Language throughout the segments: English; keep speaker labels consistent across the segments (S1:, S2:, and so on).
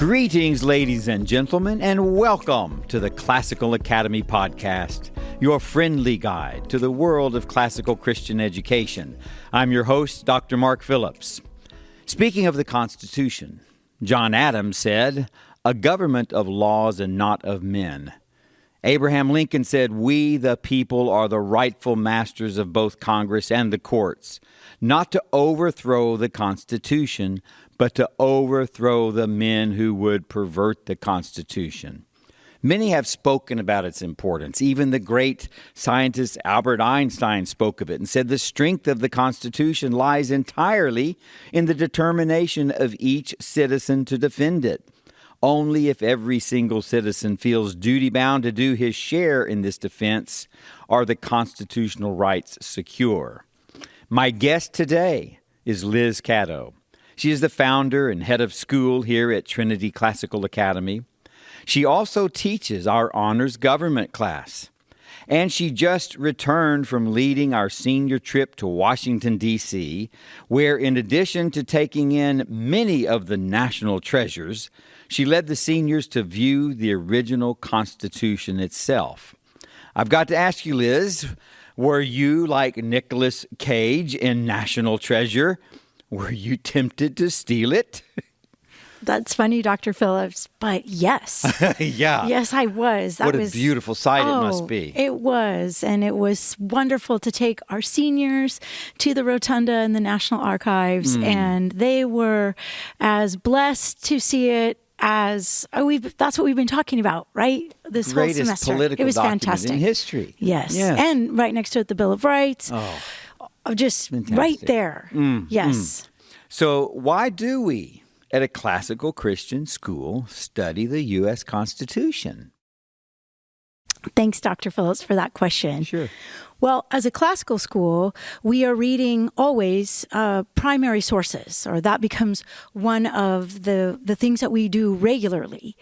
S1: Greetings, ladies and gentlemen, and welcome to the Classical Academy Podcast, your friendly guide to the world of classical Christian education. I'm your host, Dr. Mark Phillips. Speaking of the Constitution, John Adams said, "A government of laws and not of men." Abraham Lincoln said, "We, the people, are the rightful masters of both Congress and the courts, not to overthrow the Constitution, but to overthrow the men who would pervert the Constitution." Many have spoken about its importance. Even the great scientist Albert Einstein spoke of it and said the strength of the Constitution lies entirely in the determination of each citizen to defend it. Only if every single citizen feels duty-bound to do his share in this defense are the constitutional rights secure. My guest today is Liz Caddow. She is the founder and head of school here at Trinity Classical Academy. She also teaches our honors government class. And she just returned from leading our senior trip to Washington, D.C., where in addition to taking in many of the national treasures, she led the seniors to view the original Constitution itself. I've got to ask you, Liz, were you like Nicolas Cage in National Treasure? Were you tempted to steal it?
S2: That's funny, Dr. Phillips, but yes.
S1: Yeah.
S2: Yes, I was.
S1: What a beautiful sight it must be.
S2: It was, and it was wonderful to take our seniors to the Rotunda in the National Archives, and they were as blessed to see it as that's what we've been talking about, right? This
S1: Greatest
S2: whole semester.
S1: Political
S2: it was
S1: document
S2: fantastic.
S1: In history.
S2: Yes. And right next to it, the Bill of Rights. Just
S1: fantastic.
S2: right there. Yes.
S1: So why do we, at a classical Christian school, study the U.S. Constitution?
S2: Thanks, Dr. Phillips, for that question.
S1: Sure.
S2: Well, as a classical school, we are reading always primary sources, or that becomes one of the things that we do regularly.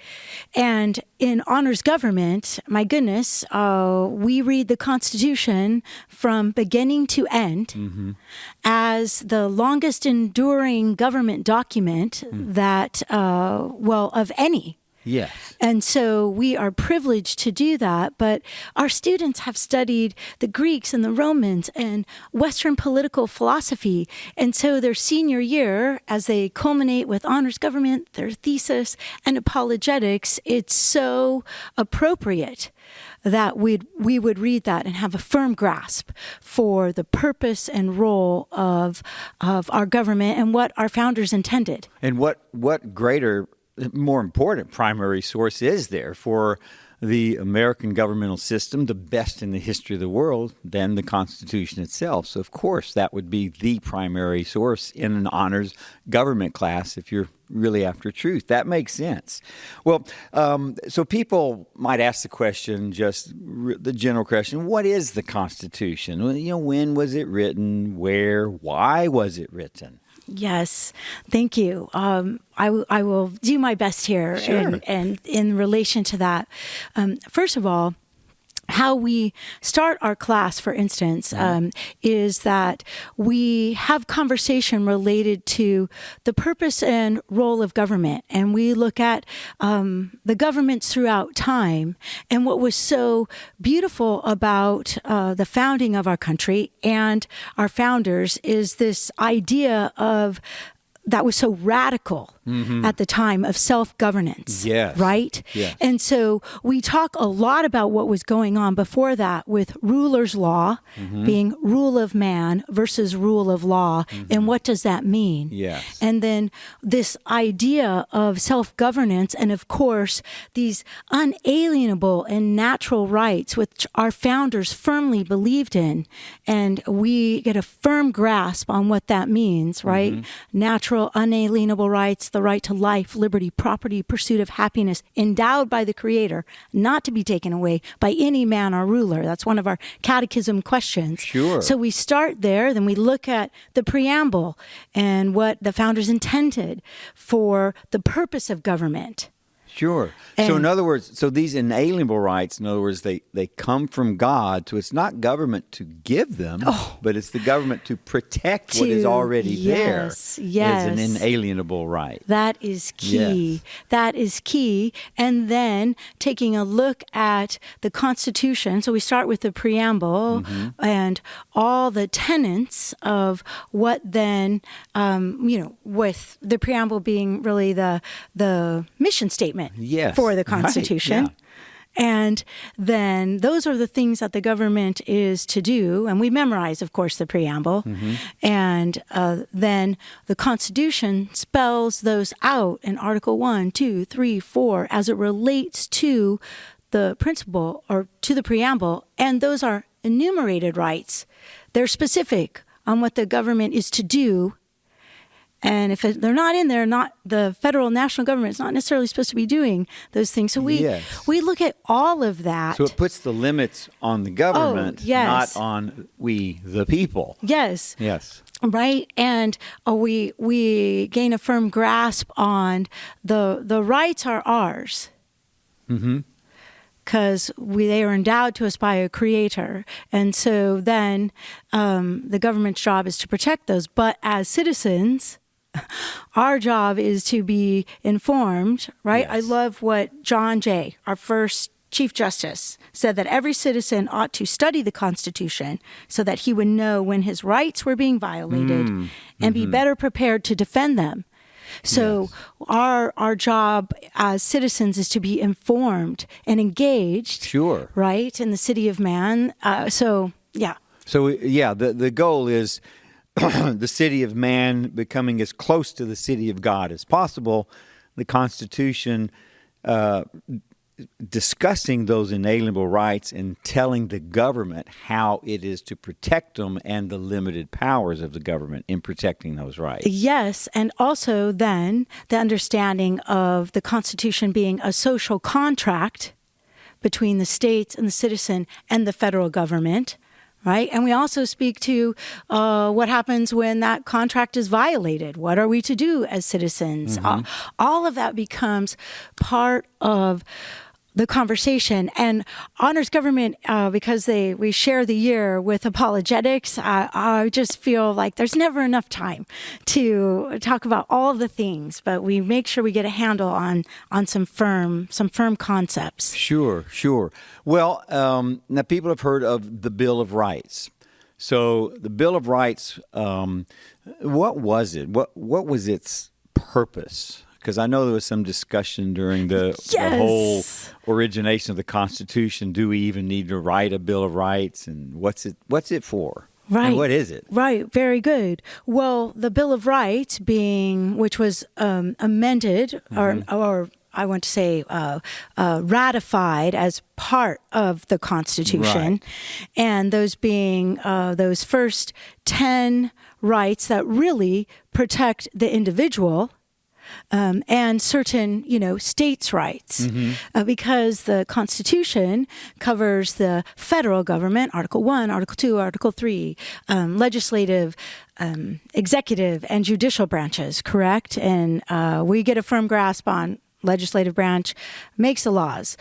S2: And in honors government, my goodness, we read the Constitution from beginning to end as the longest enduring government document that, of any.
S1: Yes.
S2: And so we are privileged to do that, but our students have studied the Greeks and the Romans and Western political philosophy. And so their senior year, as they culminate with honors government, their thesis, and apologetics, it's so appropriate that we would read that and have a firm grasp for the purpose and role of our government and what our founders intended.
S1: And what greater, more important primary source is there for the American governmental system, the best in the history of the world, than the Constitution itself? So, of course, that would be the primary source in an honors government class if you're really after truth. That makes sense. Well, so people might ask the question, just the general question, what is the Constitution? Well, when was it written? Where? Why was it written?
S2: Yes, thank you. I will do my best here.
S1: Sure.
S2: And in relation to that, first of all, how we start our class, for instance, is that we have conversation related to the purpose and role of government. And we look at the governments throughout time. And what was so beautiful about the founding of our country and our founders is this idea of that was so radical at the time of self-governance, right?
S1: Yes.
S2: And so we talk a lot about what was going on before that with ruler's law being rule of man versus rule of law, and what does that mean?
S1: Yes.
S2: And then this idea of self-governance and, of course, these unalienable and natural rights which our founders firmly believed in, and we get a firm grasp on what that means, right? Natural, unalienable rights, the right to life, liberty, property, pursuit of happiness, endowed by the Creator, not to be taken away by any man or ruler. That's one of our catechism questions.
S1: Sure.
S2: So we start there, then we look at the preamble and what the founders intended for the purpose of government.
S1: Sure. So in other words, these inalienable rights, in other words, they come from God. So it's not government to give them, but it's the government to protect what is already there as an inalienable right.
S2: That is key.
S1: Yes.
S2: That is key. And then taking a look at the Constitution. So we start with the preamble and all the tenets of what then, with the preamble being really the mission statement for the Constitution.
S1: Right.
S2: And then those are the things that the government is to do. And we memorize, of course, the preamble. And then the Constitution spells those out in Article 1, 2, 3, 4 as it relates to the principle or to the preamble. And those are enumerated rights. They're specific on what the government is to do. And if they're not in there, not the federal national government is not necessarily supposed to be doing those things. So we look at all of that.
S1: So it puts the limits on the government, not on we, the people.
S2: Yes.
S1: Yes.
S2: Right. And we gain a firm grasp on the rights are ours. Because they are endowed to us by a creator. And so then the government's job is to protect those. But as citizens, our job is to be informed, right?
S1: Yes.
S2: I love what John Jay, our first Chief Justice, said, that every citizen ought to study the Constitution so that he would know when his rights were being violated and be better prepared to defend them. So our job as citizens is to be informed and engaged, right, in the city of man. So the goal is the city of man becoming as close to the city of God as possible. The Constitution discussing those inalienable rights and telling the government how it is to protect them and the limited powers of the government in protecting those rights. Yes, and also then the understanding of the Constitution being a social contract between the states and the citizen and the federal government, right? And we also speak to what happens when that contract is violated. What are we to do as citizens? All of that becomes part of the conversation. And honors government, because we share the year with apologetics, I just feel like there's never enough time to talk about all the things, but we make sure we get a handle on some firm concepts.
S1: Sure. Well, now people have heard of the Bill of Rights. So the Bill of Rights, what was it? What was its purpose? Because I know there was some discussion during the whole origination of the Constitution. Do we even need to write a Bill of Rights? And what's it for?
S2: Right.
S1: And what is it?
S2: Right. Very good. Well, the Bill of Rights which was amended or I want to say ratified as part of the Constitution, and those being those first 10 rights that really protect the individual. And certain, states' rights, because the Constitution covers the federal government, Article 1, Article 2, Article 3, legislative, executive, and judicial branches, correct? And we get a firm grasp on legislative branch makes the laws,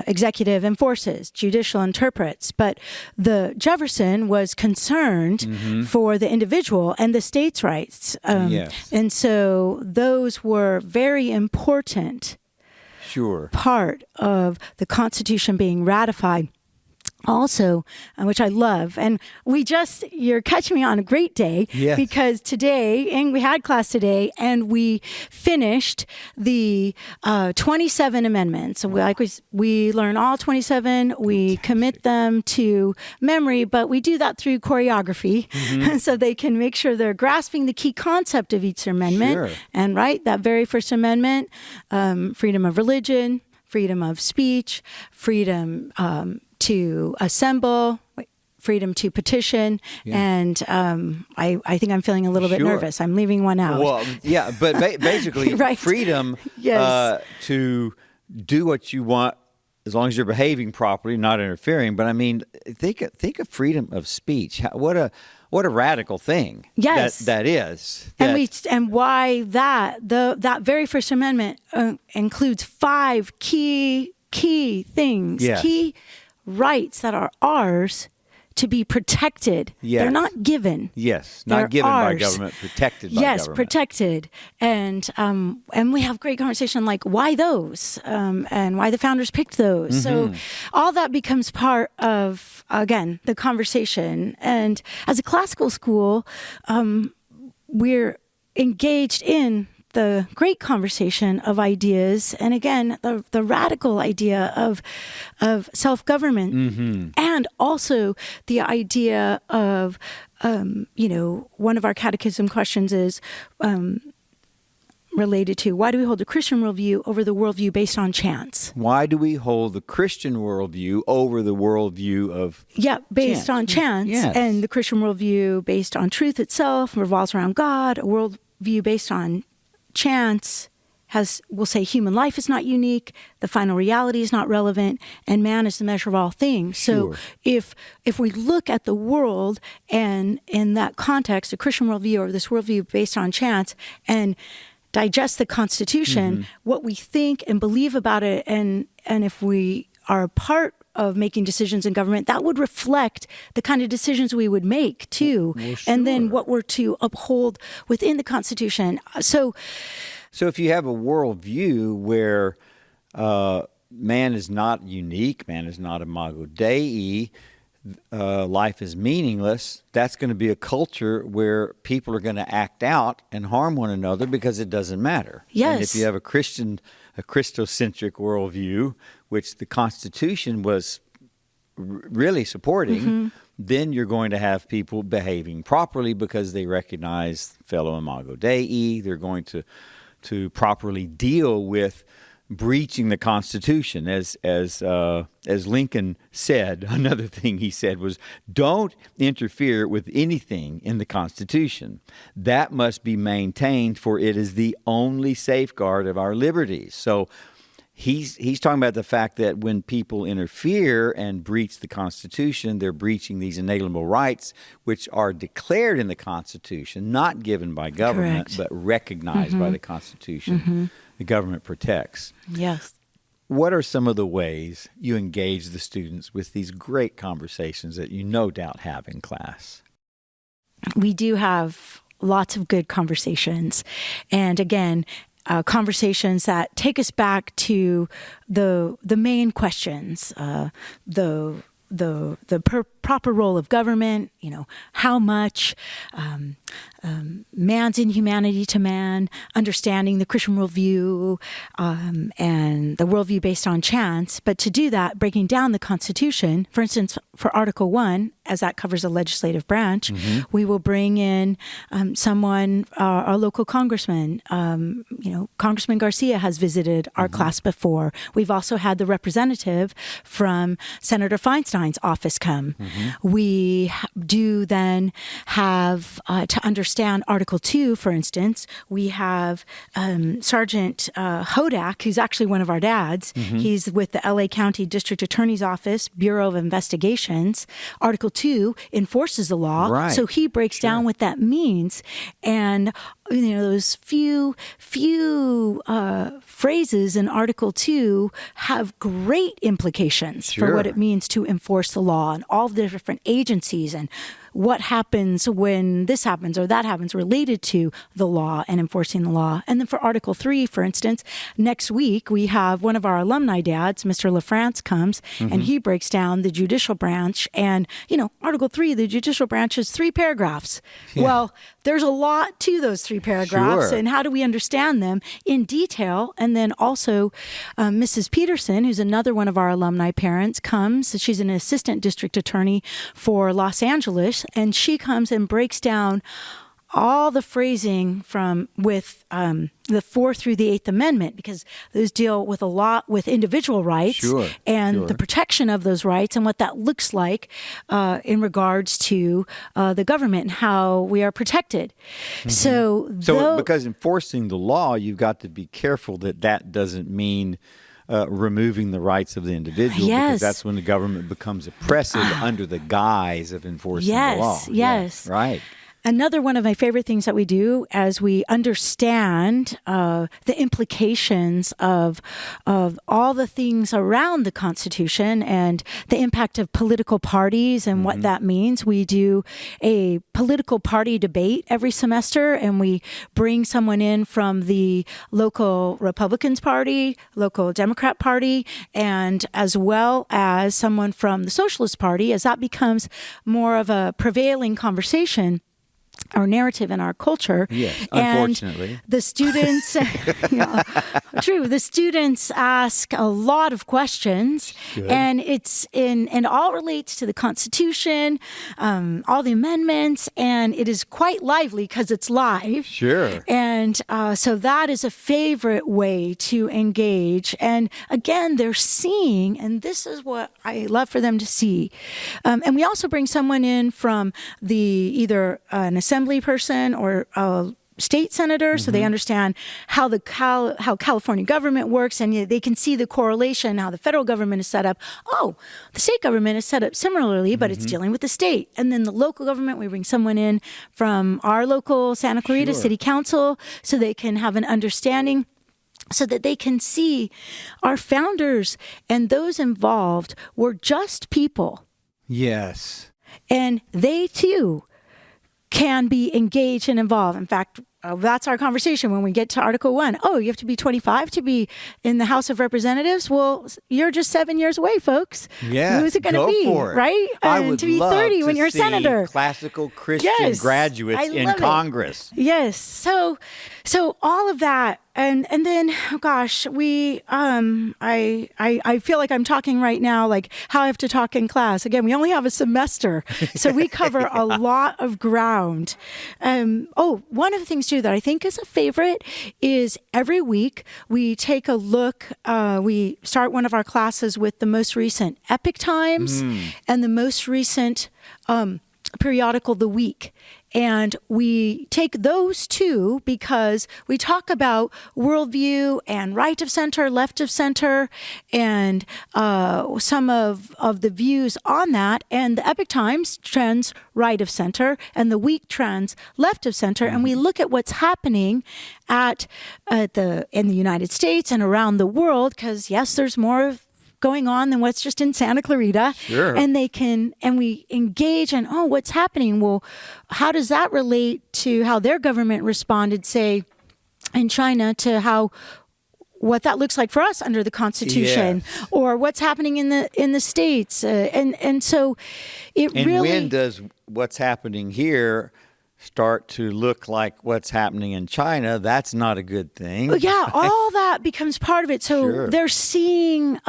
S2: executive enforces, judicial interprets. But the Jefferson was concerned for the individual and the states' rights. And so those were very important part of the Constitution being ratified. Also, which I love, and you're catching me on a great day because today, and we had class today, and we finished the 27 amendments. So we learn all 27, we commit them to memory, but we do that through choreography so they can make sure they're grasping the key concept of each amendment. And that very first amendment, freedom of religion, freedom of speech, freedom to assemble, freedom to petition, and I think I'm feeling a little bit nervous. I'm leaving one out.
S1: Well, but basically freedom to do what you want as long as you're behaving properly, not interfering. But I mean, think of freedom of speech. What what a radical thing.
S2: Yes.
S1: That is.
S2: And why that very First Amendment includes 5 key things,
S1: Yes.
S2: key rights that are ours to be protected.
S1: Yes.
S2: They're not given.
S1: Yes,
S2: They're
S1: not given by
S2: ours.
S1: government, protected by
S2: yes,
S1: government.
S2: protected. And we have great conversation like why those and why the founders picked those. So all that becomes part of, again, the conversation. And as a classical school, we're engaged in the great conversation of ideas, and again, the radical idea of self-government, and also the idea of, one of our catechism questions is related to why do we hold the Christian worldview over the worldview based on chance?
S1: Why do we hold the Christian worldview over the worldview of
S2: based on chance,
S1: Yes.
S2: and the Christian worldview based on truth itself revolves around God. A worldview based on chance will say human life is not unique, the final reality is not relevant, and man is the measure of all things. So if we look at the world and in that context, a Christian worldview or this worldview based on chance, and digest the Constitution, what we think and believe about it, and if we are a part of making decisions in government, that would reflect the kind of decisions we would make too, and then what we're to uphold within the Constitution. So
S1: if you have a worldview where man is not unique, man is not imago Dei, life is meaningless, that's going to be a culture where people are going to act out and harm one another because it doesn't matter.
S2: Yes.
S1: And if you have a Christocentric worldview, which the Constitution was really supporting, then you're going to have people behaving properly because they recognize fellow imago Dei. They're going to properly deal with breaching the Constitution. As Lincoln said, another thing he said was, don't interfere with anything in the Constitution. That must be maintained, for it is the only safeguard of our liberties. So he's talking about the fact that when people interfere and breach the Constitution, they're breaching these inalienable rights, which are declared in the Constitution, not given by government,
S2: Correct.
S1: but recognized by the Constitution. The government protects.
S2: yes.
S1: What are some of the ways you engage the students with these great conversations that you no doubt have in class?
S2: We do have lots of good conversations. And again, conversations that take us back to the main questions, the proper role of government, how much, man's inhumanity to man, understanding the Christian worldview, and the worldview based on chance. But to do that, breaking down the Constitution, for instance, for Article 1, as that covers the legislative branch, we will bring in someone, our local congressman. Congressman Garcia has visited our class before. We've also had the representative from Senator Feinstein's office come. We do then have, to understand Article 2, for instance, we have Sergeant Hodak, who's actually one of our dads. He's with the LA County District Attorney's Office, Bureau of Investigations. Article 2 enforces the law,
S1: Right.
S2: so he breaks down what that means. And those few phrases in Article 2 have great implications for what it means to enforce the law, and all the different agencies, and what happens when this happens or that happens related to the law and enforcing the law. And then for Article 3, for instance, next week we have one of our alumni dads, Mr. LaFrance, comes and he breaks down the judicial branch. And, Article 3, the judicial branch is 3 paragraphs. Yeah. Well, there's a lot to those 3 paragraphs.
S1: Sure.
S2: And how do we understand them in detail? And then also Mrs. Peterson, who's another one of our alumni parents, comes. She's an assistant district attorney for Los Angeles. And she comes and breaks down all the phrasing with the 4th through the 8th Amendment, because those deal with a lot with individual rights and the protection of those rights and what that looks like in regards to the government and how we are protected. So
S1: because enforcing the law, you've got to be careful that doesn't mean removing the rights of the individual, because that's when the government becomes oppressive under the guise of enforcing the law.
S2: Yes.
S1: Yeah, right.
S2: Another one of my favorite things that we do as we understand the implications of all the things around the Constitution and the impact of political parties and what that means. We do a political party debate every semester, and we bring someone in from the local Republicans Party, local Democrat Party, and as well as someone from the Socialist Party, as that becomes more of a prevailing conversation, our narrative and our culture.
S1: Yes,
S2: and
S1: unfortunately.
S2: the students, true, the students ask a lot of questions.
S1: Good.
S2: And it all relates to the Constitution, all the amendments, and it is quite lively because it's live.
S1: Sure.
S2: And so that is a favorite way to engage. And again, they're seeing, and this is what I love for them to see. And we also bring someone in from either an assembly person or a state senator, so they understand how how California government works, and they can see the correlation, how the federal government is set up. Oh, the state government is set up similarly, but it's dealing with the state. And then the local government, we bring someone in from our local Santa Clarita City Council, so they can have an understanding, so that they can see our founders and those involved were just people.
S1: Yes.
S2: And they too can be engaged and involved. In fact, that's our conversation when we get to Article 1. Oh, you have to be 25 to be in the House of Representatives? Well, you're just 7 years away, folks.
S1: Yeah,
S2: who's it going to be,
S1: for it.
S2: right?
S1: I
S2: And
S1: would
S2: to be
S1: love
S2: 30
S1: to
S2: when you're a
S1: see
S2: senator.
S1: classical Christian graduates in Congress.
S2: Yes. So all of that. And then, gosh, we, I feel like I'm talking right now, like how I have to talk in class. Again, we only have a semester, so we cover a lot of ground. One of the things too that I think is a favorite is every week we take a look, we start one of our classes with the most recent Epic Times and the most recent periodical The Week. And we take those two because we talk about worldview and right of center, left of center, and some of the views on that. And the Epic Times trends right of center, and the Week trends left of center. And we look at what's happening in the United States and around the world, because yes, there's more going on than what's just in Santa Clarita.
S1: Sure.
S2: And we engage in, what's happening? Well, how does that relate to how their government responded, say, in China, to what that looks like for us under the Constitution, or what's happening in the States. And so
S1: when does what's happening here start to look like what's happening in China? That's not a good thing.
S2: Yeah, all that becomes part of it. So they're seeing,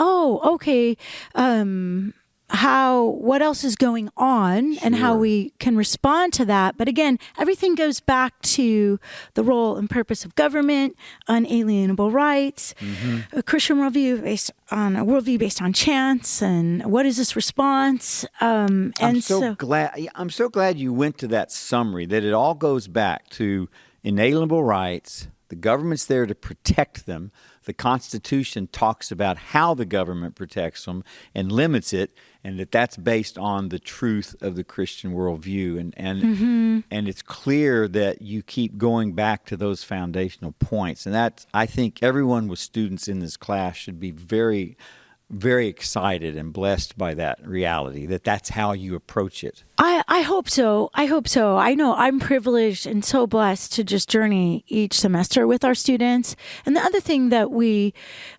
S2: what else is going on and how we can respond to that. But again, everything goes back to the role and purpose of government, unalienable rights, a Christian worldview based on chance, and what is this response? I'm so
S1: glad you went to that summary, that it all goes back to inalienable rights. The government's there to protect them. The Constitution talks about how the government protects them and limits it, and that's based on the truth of the Christian worldview. And it's clear that you keep going back to those foundational points. And I think everyone with students in this class should be very, very excited and blessed by that reality, that's how you approach it.
S2: I hope so. I know I'm privileged and so blessed to just journey each semester with our students. And the other thing that we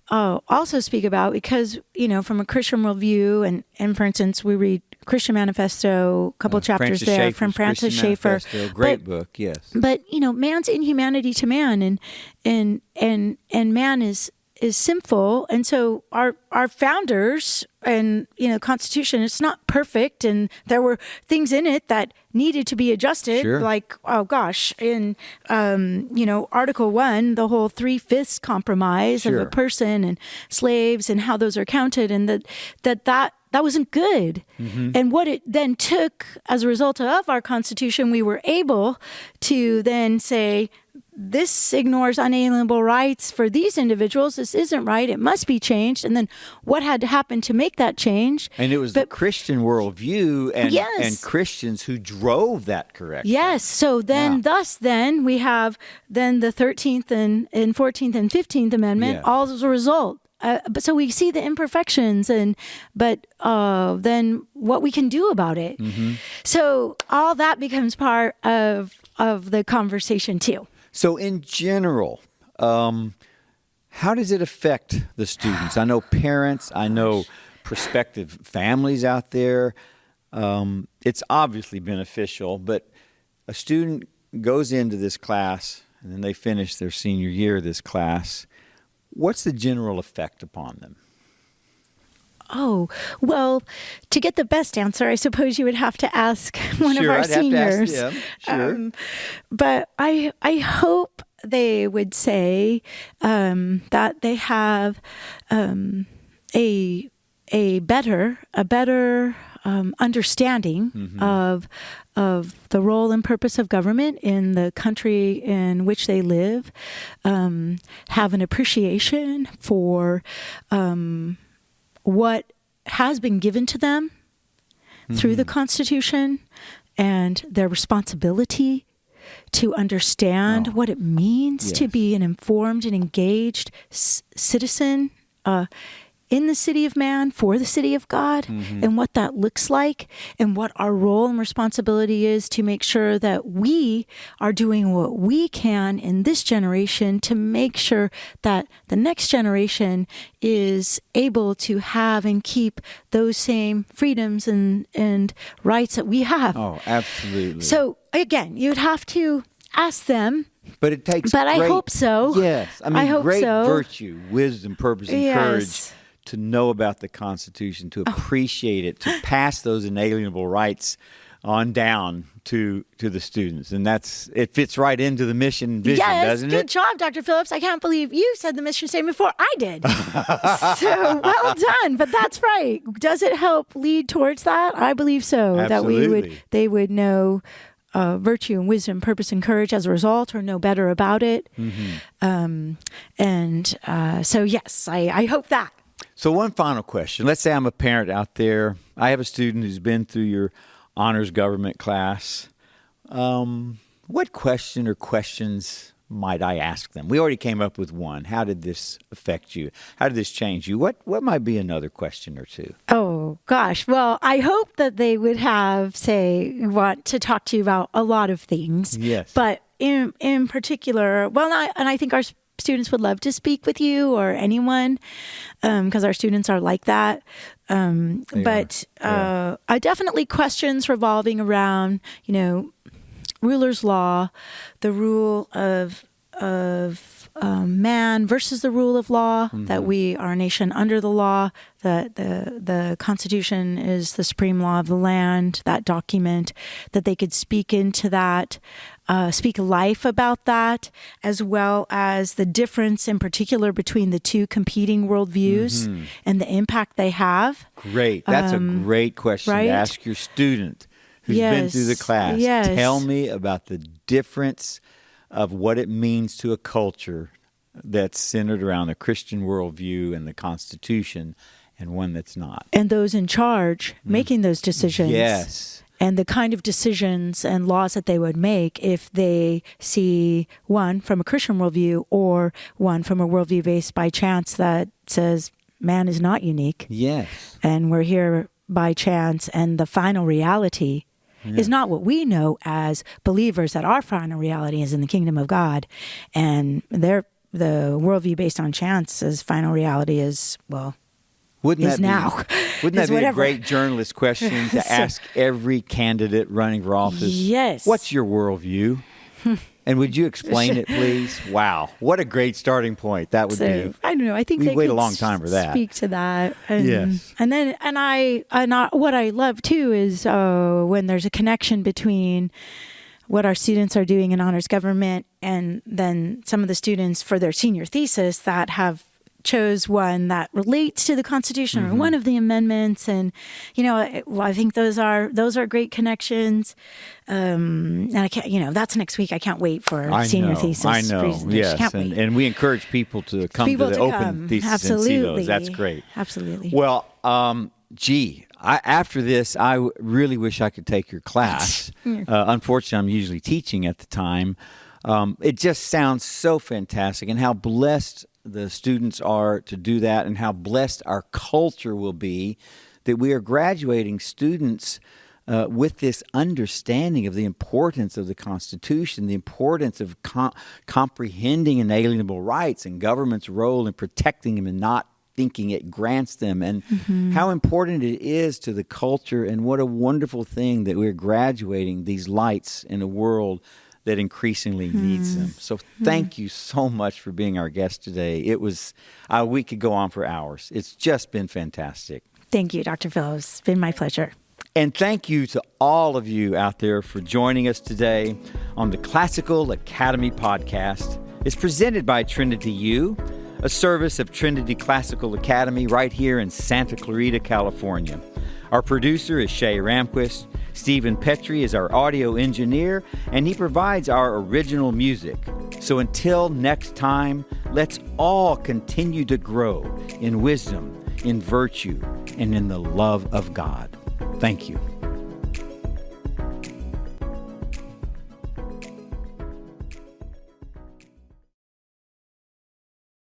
S2: also speak about, because, from a Christian worldview, and for instance, we read Christian Manifesto, a couple chapters there from Francis Schaeffer.
S1: Great book, yes.
S2: But, man's inhumanity to man, and man is sinful, and so our founders and Constitution, it's not perfect, and there were things in it that needed to be adjusted. Like in Article 1, the whole 3/5 compromise of a person and slaves and how those are counted, and that wasn't good. And what it then took as a result of our Constitution, we were able to then say, this ignores unalienable rights for these individuals. This isn't right. It must be changed. And then what had to happen to make that change?
S1: And it was the Christian worldview and
S2: Yes.
S1: Christians who drove that correction.
S2: Yes. So then, then we have then the 13th and 14th and 15th Amendment, all as a result. But so we see the imperfections, but then what we can do about it.
S1: Mm-hmm.
S2: So all that becomes part of the conversation too.
S1: So in general, how does it affect the students? I know parents, I know prospective families out there. It's obviously beneficial, but a student goes into this class and then they finish their senior year of this class. What's the general effect upon them?
S2: Oh, well, to get the best answer, I suppose you would have to ask one of our
S1: I'd
S2: seniors.
S1: Have to ask them. Sure.
S2: But I hope they would say that they have a better understanding of the role and purpose of government in the country in which they live, have an appreciation for what has been given to them through the Constitution and their responsibility to understand what it means to be an informed and engaged citizen in the city of man, for the city of God, and what that looks like, and what our role and responsibility is to make sure that we are doing what we can in this generation to make sure that the next generation is able to have and keep those same freedoms and rights that we have.
S1: Oh, absolutely.
S2: So again, you'd have to ask them.
S1: But it takes
S2: I hope so.
S1: Yes. I mean,
S2: hope
S1: great
S2: so.
S1: virtue, wisdom, purpose, and courage to know about the Constitution, to appreciate it, to pass those inalienable rights on down to the students. And it fits right into the mission and vision, doesn't it?
S2: Good job, Dr. Phillips. I can't believe you said the mission statement before I did. So well done. But that's right. Does it help lead towards that? I believe so.
S1: Absolutely.
S2: That they would know virtue and wisdom, purpose and courage as a result, or know better about it. So yes, I hope that.
S1: So one final question. Let's say I'm a parent out there. I have a student who's been through your honors government class. What question or questions might I ask them? We already came up with one. How did this affect you? How did this change you? What might be another question or two?
S2: Oh, gosh. Well, I hope that they would want to talk to you about a lot of things.
S1: Yes.
S2: But in particular, and I think our students would love to speak with you or anyone, because our students are like that. I definitely questions revolving around, ruler's law, the rule of man versus the rule of law, that we are a nation under the law, that the Constitution is the supreme law of the land, that document, that they could speak into that, speak life about that, as well as the difference in particular between the two competing worldviews and the impact they have.
S1: Great. That's a great question to ask your student who's been through the class.
S2: Yes.
S1: Tell me about the difference of what it means to a culture that's centered around the Christian worldview and the Constitution and one that's not.
S2: And those in charge making those decisions.
S1: Yes.
S2: And the kind of decisions and laws that they would make if they see one from a Christian worldview or one from a worldview based by chance that says man is not unique.
S1: Yes.
S2: And we're here by chance, and the final reality is not what we know as believers, that our final reality is in the kingdom of God. And the worldview based on chance as final reality is,
S1: Wouldn't
S2: that
S1: be a great journalist question to ask every candidate running for office?
S2: Yes.
S1: What's your worldview? And would you explain it, please? Wow, what a great starting point that would be.
S2: I don't know. I think
S1: we'd
S2: they
S1: wait
S2: could
S1: a long time for that.
S2: Speak to that. And,
S1: yes.
S2: And what I love too is when there's a connection between what our students are doing in honors government and then some of the students for their senior thesis that have chose one that relates to the Constitution or one of the amendments, and I think those are great connections. And I can't, that's next week. I can't wait for senior thesis.
S1: I know,
S2: presentation.
S1: yes, and we encourage people to come to the open thesis and see those. That's great.
S2: Absolutely.
S1: Well, after this, I really wish I could take your class. Unfortunately, I'm usually teaching at the time. It just sounds so fantastic, and how blessed the students are to do that, and how blessed our culture will be that we are graduating students with this understanding of the importance of the Constitution, the importance of comprehending inalienable rights and government's role in protecting them and not thinking it grants them, and how important it is to the culture, and what a wonderful thing that we're graduating these lights in a world that increasingly needs them. So thank you so much for being our guest today. It was, we could go on for hours. It's just been fantastic.
S2: Thank you, Dr. Phillips. It's been my pleasure.
S1: And thank you to all of you out there for joining us today on the Classical Academy Podcast. It's presented by Trinity U, a service of Trinity Classical Academy right here in Santa Clarita, California. Our producer is Shay Ramquist. Stephen Petrie is our audio engineer, and he provides our original music. So until next time, let's all continue to grow in wisdom, in virtue, and in the love of God. Thank you.